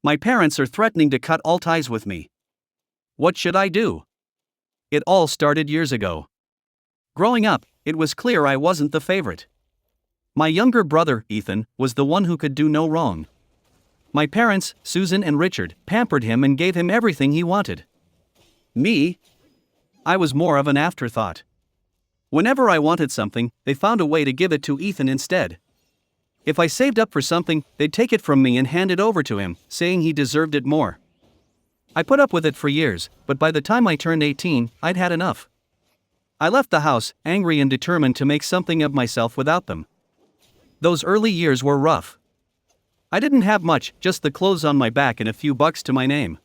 My parents are threatening to cut all ties with me. What should I do? It all started years ago. Growing up, it was clear I wasn't the favorite. My younger brother, Ethan, was the one who could do no wrong. My parents, Susan and Richard, pampered him and gave him everything he wanted. Me? I was more of an afterthought. Whenever I wanted something, they found a way to give it to Ethan instead. If I saved up for something, they'd take it from me and hand it over to him, saying he deserved it more. I put up with it for years, but by the time I turned 18, I'd had enough. I left the house, angry and determined to make something of myself without them. Those early years were rough. I didn't have much, just the clothes on my back and a few bucks to my name.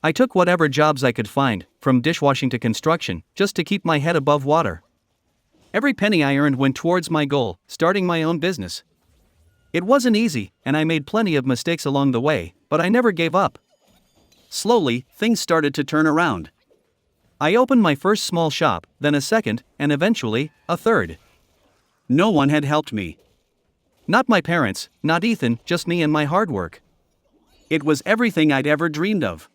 I took whatever jobs I could find, from dishwashing to construction, just to keep my head above water. Every penny I earned went towards my goal, starting my own business. It wasn't easy, and I made plenty of mistakes along the way, but I never gave up. Slowly, things started to turn around. I opened my first small shop, then a second, and eventually, a third. No one had helped me. Not my parents, not Ethan, just me and my hard work. It was everything I'd ever dreamed of.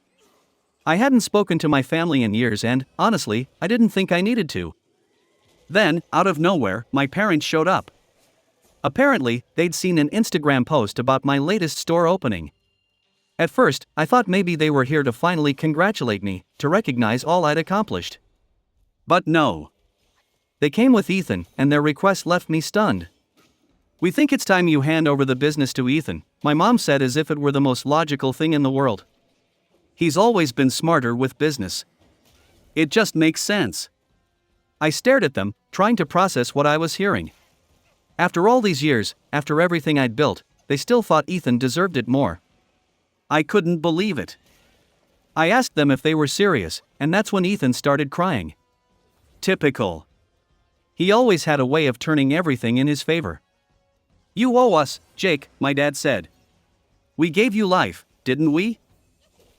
I hadn't spoken to my family in years and, honestly, I didn't think I needed to. Then, out of nowhere, my parents showed up. Apparently, they'd seen an Instagram post about my latest store opening. At first, I thought maybe they were here to finally congratulate me, to recognize all I'd accomplished. But no. They came with Ethan, and their request left me stunned. "We think it's time you hand over the business to Ethan," my mom said as if it were the most logical thing in the world. "He's always been smarter with business. It just makes sense." I stared at them, trying to process what I was hearing. After all these years, after everything I'd built, they still thought Ethan deserved it more. I couldn't believe it. I asked them if they were serious, and that's when Ethan started crying. Typical. He always had a way of turning everything in his favor. "You owe us, Jake," my dad said. "We gave you life, didn't we?"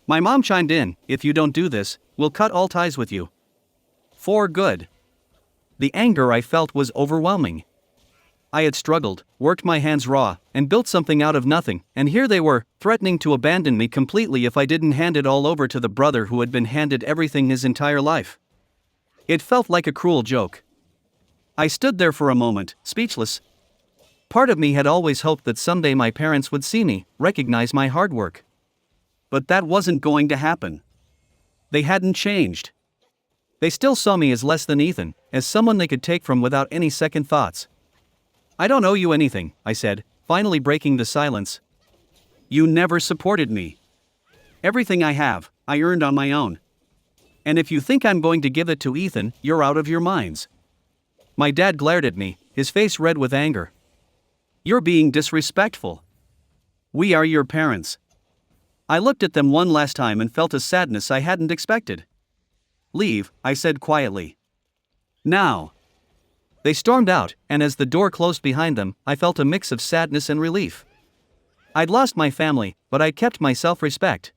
My mom chimed in, "If you don't do this, we'll cut all ties with you. For good." The anger I felt was overwhelming. I had struggled, worked my hands raw, and built something out of nothing, and here they were, threatening to abandon me completely if I didn't hand it all over to the brother who had been handed everything his entire life. It felt like a cruel joke. I stood there for a moment, speechless. Part of me had always hoped that someday my parents would see me, recognize my hard work. But that wasn't going to happen. They hadn't changed. They still saw me as less than Ethan, as someone they could take from without any second thoughts. "I don't owe you anything," I said, finally breaking the silence. "You never supported me. Everything I have, I earned on my own. And if you think I'm going to give it to Ethan, you're out of your minds." My dad glared at me, his face red with anger. "You're being disrespectful. We are your parents." I looked at them one last time and felt a sadness I hadn't expected. "Leave," I said quietly. "Now." They stormed out, and as the door closed behind them, I felt a mix of sadness and relief. I'd lost my family, but I'd kept my self-respect.